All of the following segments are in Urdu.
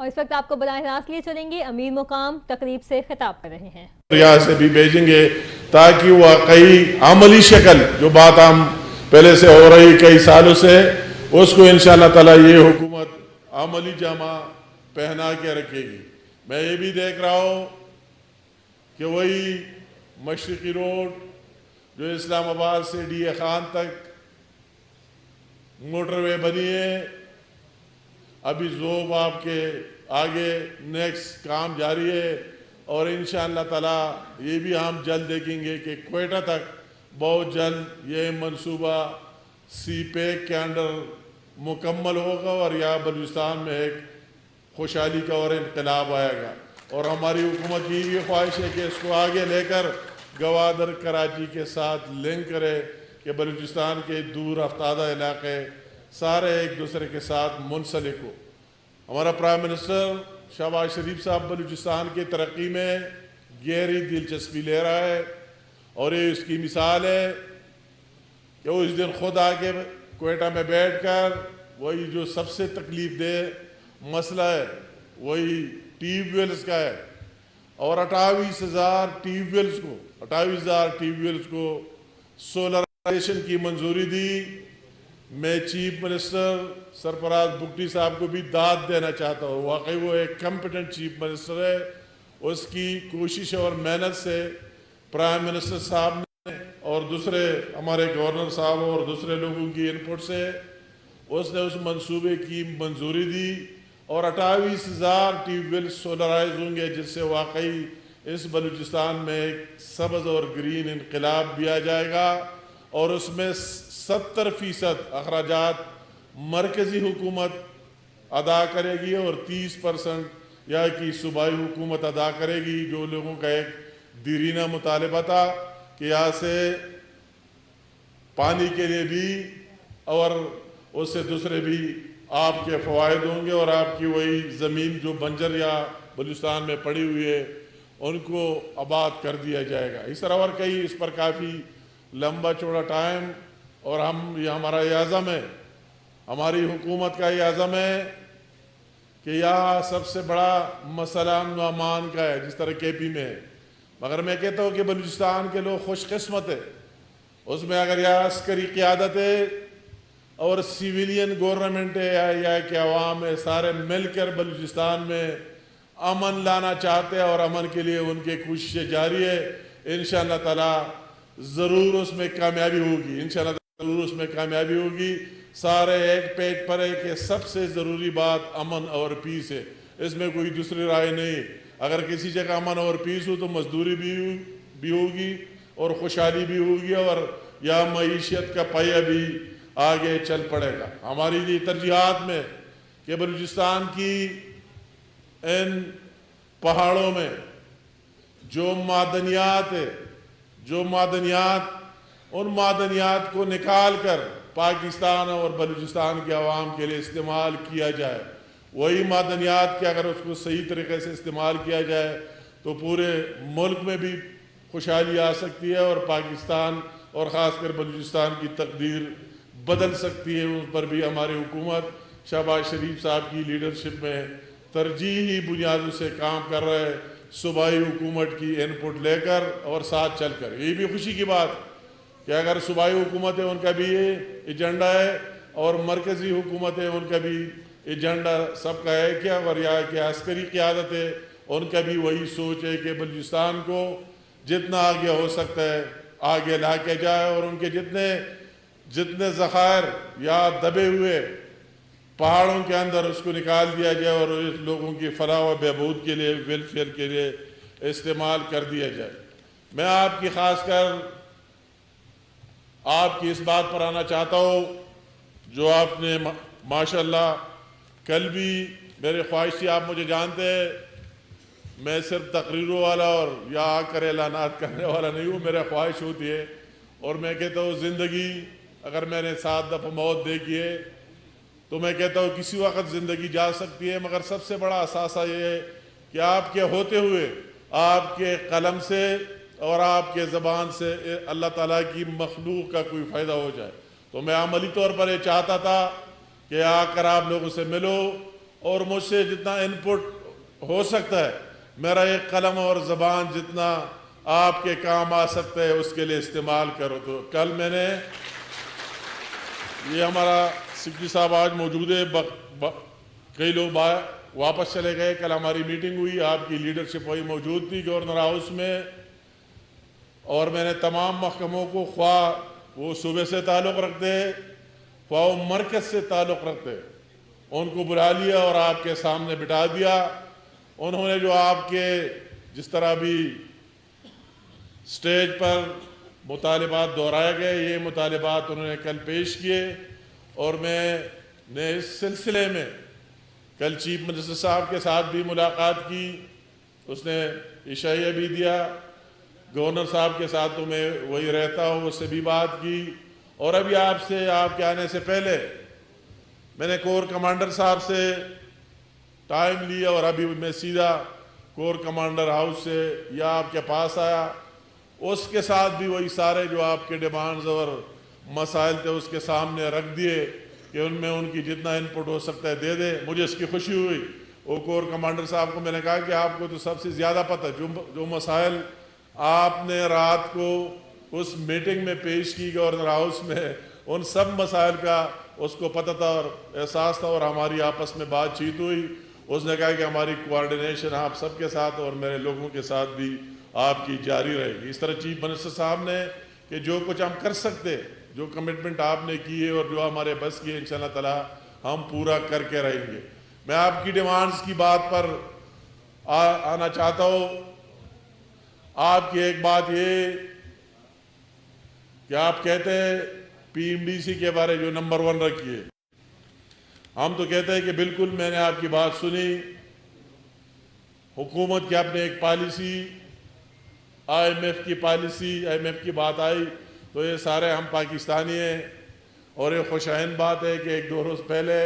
اور اس وقت آپ کو براہ راست لیے چلیں گے، امیر مقام تقریب سے خطاب کر رہے ہیں۔ یہاں سے بھی بھیجیں گے تاکہ واقعی عملی شکل جو بات ہم پہلے سے ہو رہی کئی سالوں سے، اس کو انشاءاللہ تعالی یہ حکومت عملی جامہ پہنا کے رکھے گی۔ میں یہ بھی دیکھ رہا ہوں کہ وہی مشرقی روڈ جو اسلام آباد سے ڈی اے خان تک موٹر وے بنی ہے، ابھی زوب آپ کے آگے نیکسٹ کام جاری ہے، اور انشاءاللہ تعالی یہ بھی ہم جلد دیکھیں گے کہ کوئٹہ تک بہت جلد یہ منصوبہ سی پیک کے انڈر مکمل ہوگا، اور یہاں بلوچستان میں ایک خوشحالی کا اور انقلاب آئے گا۔ اور ہماری حکومت کی یہ خواہش ہے کہ اس کو آگے لے کر گوادر کراچی کے ساتھ لنک کرے کہ بلوچستان کے دور افتادہ علاقے سارے ایک دوسرے کے ساتھ منسلک ہو۔ ہمارا پرائم منسٹر شہباز شریف صاحب بلوچستان کی ترقی میں گہری دلچسپی لے رہا ہے، اور یہ اس کی مثال ہے کہ وہ اس دن خود آ کے کوئٹہ میں بیٹھ کر وہی جو سب سے تکلیف دہ مسئلہ ہے وہی ٹیوب ویلز کا ہے، اور 28,000 ٹیوب ویلز کو سولرائزیشن کی منظوری دی۔ میں چیف منسٹر سرفراز بگٹی صاحب کو بھی داد دینا چاہتا ہوں، واقعی وہ ایک کمپیٹنٹ چیف منسٹر ہے۔ اس کی کوشش اور محنت سے پرائم منسٹر صاحب نے اور دوسرے ہمارے گورنر صاحب اور دوسرے لوگوں کی انپٹ سے اس نے اس منصوبے کی منظوری دی، اور 28,000 ٹیوب ویل سولرائز ہوں گے، جس سے واقعی اس بلوچستان میں ایک سبز اور گرین انقلاب بھی آ جائے گا، اور اس میں 70% اخراجات مرکزی حکومت ادا کرے گی اور 30% یہاں کی صوبائی حکومت ادا کرے گی، جو لوگوں کا ایک دیرینہ مطالبہ تھا کہ یہاں سے پانی کے لیے بھی اور اس سے دوسرے بھی آپ کے فوائد ہوں گے، اور آپ کی وہی زمین جو بنجر یا بلوچستان میں پڑی ہوئی ہے ان کو آباد کر دیا جائے گا۔ اس طرح اور کئی اس پر کافی لمبا چوڑا ٹائم، اور یہ ہمارا یہ عزم ہے، ہماری حکومت کا یہ عزم ہے کہ یہاں سب سے بڑا مسئلہ امن و امان کا ہے، جس طرح کے پی میں ہے، مگر میں کہتا ہوں کہ بلوچستان کے لوگ خوش قسمت ہے، اس میں اگر یہاں عسکری قیادت ہے اور سیویلین گورنمنٹ ہے یا کہ عوام ہے، سارے مل کر بلوچستان میں امن لانا چاہتے ہیں، اور امن کے لیے ان کی کوششیں جاری ہے، انشاءاللہ تعالی ضرور اس میں کامیابی ہوگی، انشاءاللہ ضرور اس میں کامیابی ہوگی۔ سارے ایک پیج پر ہے کہ سب سے ضروری بات امن اور پیس ہے، اس میں کوئی دوسری رائے نہیں۔ اگر کسی جگہ امن اور پیس ہو تو مزدوری بھی ہوگی اور خوشحالی بھی ہوگی، اور یا معیشت کا پہیہ بھی آگے چل پڑے گا۔ ہماری یہ ترجیحات میں کہ بلوچستان کی ان پہاڑوں میں جو معدنیات ہے، ان معدنیات کو نکال کر پاکستان اور بلوچستان کے عوام کے لیے استعمال کیا جائے، وہی معدنیات کہ اگر اس کو صحیح طریقے سے استعمال کیا جائے تو پورے ملک میں بھی خوشحالی آ سکتی ہے، اور پاکستان اور خاص کر بلوچستان کی تقدیر بدل سکتی ہے۔ اس پر بھی ہماری حکومت شہباز شریف صاحب کی لیڈرشپ میں ترجیحی بنیادوں سے کام کر رہا ہے، صوبائی حکومت کی انپٹ لے کر اور ساتھ چل کر۔ یہ بھی خوشی کی بات کہ اگر صوبائی حکومت ہے ان کا بھی یہ ایجنڈا ہے، اور مرکزی حکومت ہے ان کا بھی ایجنڈا سب کا ہے کیا، اور یہاں کی عسکری قیادت ہے ان کا بھی وہی سوچ ہے کہ بلوچستان کو جتنا آگے ہو سکتا ہے آگے لا کے جائے، اور ان کے جتنے ذخائر یا دبے ہوئے پہاڑوں کے اندر اس کو نکال دیا جائے، اور اس لوگوں کی فلاح و بہبود کے لیے، ویلفیئر کے لیے استعمال کر دیا جائے۔ میں آپ کی خاص کر آپ کی اس بات پر آنا چاہتا ہوں جو آپ نے ماشاءاللہ کل بھی میری خواہش تھی، آپ مجھے جانتے ہیں میں صرف تقریروں والا اور یا آ کر اعلانات کرنے والا نہیں ہوں، میرا خواہش ہوتی ہے، اور میں کہتا ہوں زندگی اگر میں نے 7 دفعہ موت دیکھی ہے تو میں کہتا ہوں کسی وقت زندگی جا سکتی ہے، مگر سب سے بڑا اثاثہ یہ ہے کہ آپ کے ہوتے ہوئے آپ کے قلم سے اور آپ کے زبان سے اللہ تعالیٰ کی مخلوق کا کوئی فائدہ ہو جائے۔ تو میں عملی طور پر یہ چاہتا تھا کہ آ کر آپ لوگوں سے ملو اور مجھ سے جتنا انپٹ ہو سکتا ہے، میرا ایک قلم اور زبان جتنا آپ کے کام آ سکتا ہے اس کے لیے استعمال کرو۔ تو کل میں نے یہ ہمارا سکری صاحب آج موجود ہے، کئی لوگ واپس چلے گئے، کل ہماری میٹنگ ہوئی، آپ کی لیڈرشپ وہی موجود تھی گورنر ہاؤس میں، اور میں نے تمام محکموں کو، خواہ وہ صوبے سے تعلق رکھتے خواہ وہ مرکز سے تعلق رکھتے، ان کو بلا لیا اور آپ کے سامنے بٹھا دیا۔ انہوں نے جو آپ کے جس طرح بھی سٹیج پر مطالبات دہرائے گئے، یہ مطالبات انہوں نے کل پیش کیے، اور میں نے اس سلسلے میں کل چیف منسٹر صاحب کے ساتھ بھی ملاقات کی، اس نے اشارہ بھی دیا، گورنر صاحب کے ساتھ تو میں وہی رہتا ہوں، اس سے بھی بات کی، اور ابھی آپ کے آنے سے پہلے میں نے کور کمانڈر صاحب سے ٹائم لیا، اور ابھی میں سیدھا کور کمانڈر ہاؤس سے یا آپ کے پاس آیا، اس کے ساتھ بھی وہی سارے جو آپ کے ڈیمانڈز اور مسائل تھے اس کے سامنے رکھ دیے کہ ان میں ان کی جتنا انپٹ ہو سکتا ہے دے دے۔ مجھے اس کی خوشی ہوئی، وہ کور کمانڈر صاحب کو میں نے کہا کہ آپ کو تو سب سے زیادہ پتہ، جو مسائل آپ نے رات کو اس میٹنگ میں پیش کی گورنر ہاؤس میں، ان سب مسائل کا اس کو پتہ تھا اور احساس تھا، اور ہماری آپس میں بات چیت ہوئی۔ اس نے کہا کہ ہماری کوارڈینیشن آپ سب کے ساتھ اور میرے لوگوں کے ساتھ بھی آپ کی جاری رہے گی۔ اس طرح چیف منسٹر صاحب نے کہ جو کچھ ہم کر سکتے، جو کمٹمنٹ آپ نے کی ہے اور جو ہمارے بس کی ہے، انشاءاللہ تعالی ہم پورا کر کے رہیں گے۔ میں آپ کی ڈیمانڈز کی بات پر آنا چاہتا ہوں۔ آپ کی ایک بات یہ کہ آپ کہتے ہیں پی ایم ڈی سی کے بارے جو نمبر 1 رکھیے، ہم تو کہتے ہیں کہ بالکل میں نے آپ کی بات سنی، حکومت کی اپنے ایک پالیسی، آئی ایم ایف کی پالیسی، آئی ایم ایف کی بات آئی تو یہ سارے ہم پاکستانی ہیں، اور یہ خوشائن بات ہے کہ 1-2 روز پہلے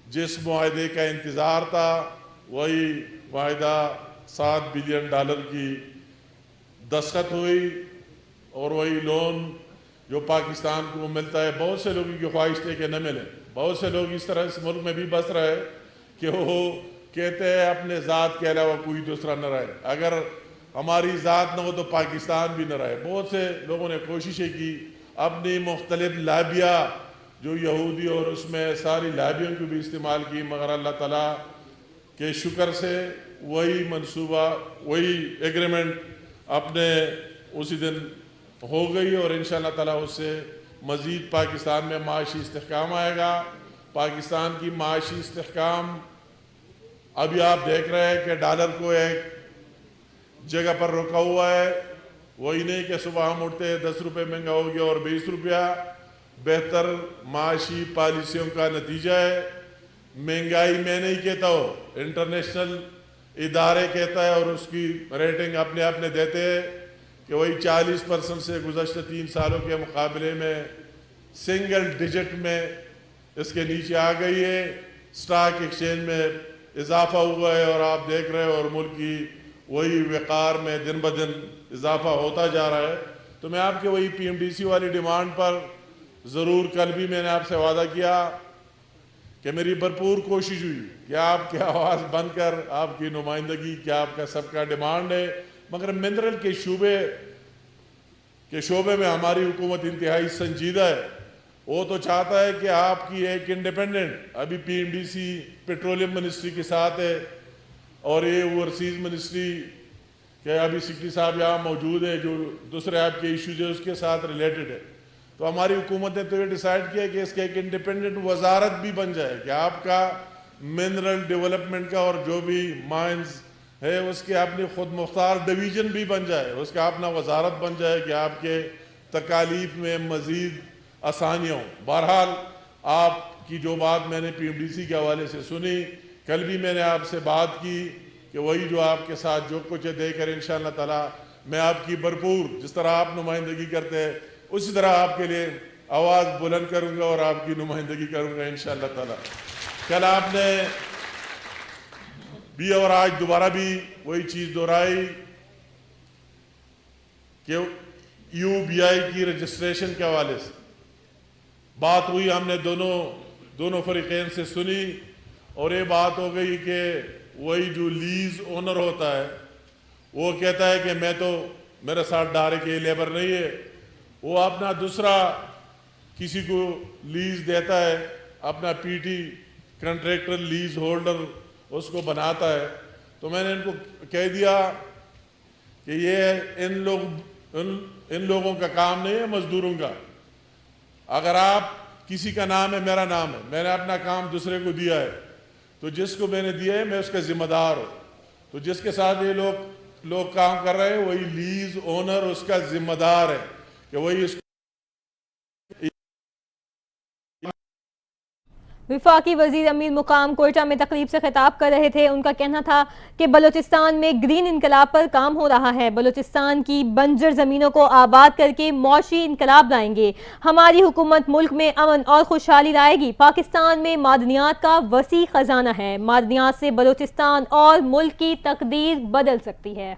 جس معاہدے کا انتظار تھا وہی معاہدہ $7 بلین کی دستخط ہوئی، اور وہی لون جو پاکستان کو ملتا ہے، بہت سے لوگوں کی خواہش تھی کہ نہ ملے۔ بہت سے لوگ اس طرح اس ملک میں بھی بس رہے کہ وہ کہتے ہیں اپنے ذات کے علاوہ کوئی دوسرا نہ رہے، اگر ہماری ذات نہ ہو تو پاکستان بھی نہ رہے۔ بہت سے لوگوں نے کوششیں کی، اپنی مختلف لابیاں جو یہودی اور اس میں ساری لابیوں کو بھی استعمال کی، مگر اللہ تعالیٰ کے شکر سے وہی منصوبہ، وہی ایگریمنٹ اپنے اسی دن ہو گئی، اور انشاءاللہ تعالیٰ اس سے مزید پاکستان میں معاشی استحکام آئے گا۔ پاکستان کی معاشی استحکام ابھی آپ دیکھ رہے ہیں کہ ڈالر کو ایک جگہ پر رکا ہوا ہے، وہی نہیں کہ صبح ہم اٹھتے ہیں 10 روپے مہنگا ہو گیا اور 20 روپیہ۔ بہتر معاشی پالیسیوں کا نتیجہ ہے۔ مہنگائی میں نہیں کہتا ہو، انٹرنیشنل ادارے کہتا ہے، اور اس کی ریٹنگ اپنے دیتے ہیں کہ وہی 40% سے گزشتہ 3 سالوں کے مقابلے میں سنگل ڈیجٹ میں اس کے نیچے آ گئی ہے۔ سٹاک ایکسچینج میں اضافہ ہوا ہے، اور آپ دیکھ رہے ہیں، اور ملک کی وہی وقار میں دن بدن اضافہ ہوتا جا رہا ہے۔ تو میں آپ کے وہی پی ایم ڈی سی والی ڈیمانڈ پر ضرور، کل بھی میں نے آپ سے وعدہ کیا کہ میری بھرپور کوشش ہوئی کہ آپ کی آواز بن کر آپ کی نمائندگی، کیا آپ کا سب کا ڈیمانڈ ہے، مگر منرل کے شعبے میں ہماری حکومت انتہائی سنجیدہ ہے۔ وہ تو چاہتا ہے کہ آپ کی ایک انڈیپینڈنٹ، ابھی P M D C petroleum ministry کے ساتھ ہے، اور یہ اوورسیز منسٹری کہ ابھی سکری صاحب یہاں موجود ہے، جو دوسرے آپ کے ایشوز ہیں اس کے ساتھ ریلیٹڈ ہے۔ تو ہماری حکومت نے تو یہ ڈیسائیڈ کیا کہ اس کا ایک انڈیپینڈنٹ وزارت بھی بن جائے کہ آپ کا منرل ڈیولپمنٹ کا اور جو بھی مائنز ہے اس کے اپنی خود مختار ڈویژن بھی بن جائے، اس کا اپنا وزارت بن جائے کہ آپ کے تکالیف میں مزید آسانیاں ہوں۔ بہرحال آپ کی جو بات میں نے پی ایم ڈی سی کے حوالے سے سنی، کل بھی میں نے آپ سے بات کی کہ وہی جو آپ کے ساتھ جو کچھ دے کر انشاءاللہ تعالیٰ میں آپ کی بھرپور، جس طرح آپ نمائندگی کرتے ہیں اسی طرح آپ کے لیے آواز بلند کروں گا اور آپ کی نمائندگی کروں گا انشاءاللہ تعالیٰ۔ کل آپ نے بھی اور آج دوبارہ بھی وہی چیز دہرائی کہ یو بی آئی کی رجسٹریشن کے حوالے سے بات ہوئی، ہم نے دونوں فریقین سے سنی، اور یہ بات ہو گئی کہ وہی جو لیز اونر ہوتا ہے وہ کہتا ہے کہ میں تو میرے ساتھ ڈائریکٹ یہ لیبر نہیں ہے، وہ اپنا دوسرا کسی کو لیز دیتا ہے، اپنا P T contractor lease holder اس کو بناتا ہے۔ تو میں نے ان کو کہہ دیا کہ یہ ان لوگوں کا کام نہیں ہے، مزدوروں کا۔ اگر آپ کسی کا نام ہے، میرا نام ہے، میں نے اپنا کام دوسرے کو دیا ہے، تو جس کو میں نے دیا ہے میں اس کا ذمہ دار ہوں۔ تو جس کے ساتھ یہ لوگ کام کر رہے ہیں وہی لیز اونر اس کا ذمہ دار ہے کہ وہی اس کو۔ وفاقی وزیر امیر مقام کوئٹہ میں تقریب سے خطاب کر رہے تھے۔ ان کا کہنا تھا کہ بلوچستان میں گرین انقلاب پر کام ہو رہا ہے، بلوچستان کی بنجر زمینوں کو آباد کر کے معاشی انقلاب لائیں گے، ہماری حکومت ملک میں امن اور خوشحالی لائے گی۔ پاکستان میں معدنیات کا وسیع خزانہ ہے، معدنیات سے بلوچستان اور ملک کی تقدیر بدل سکتی ہے۔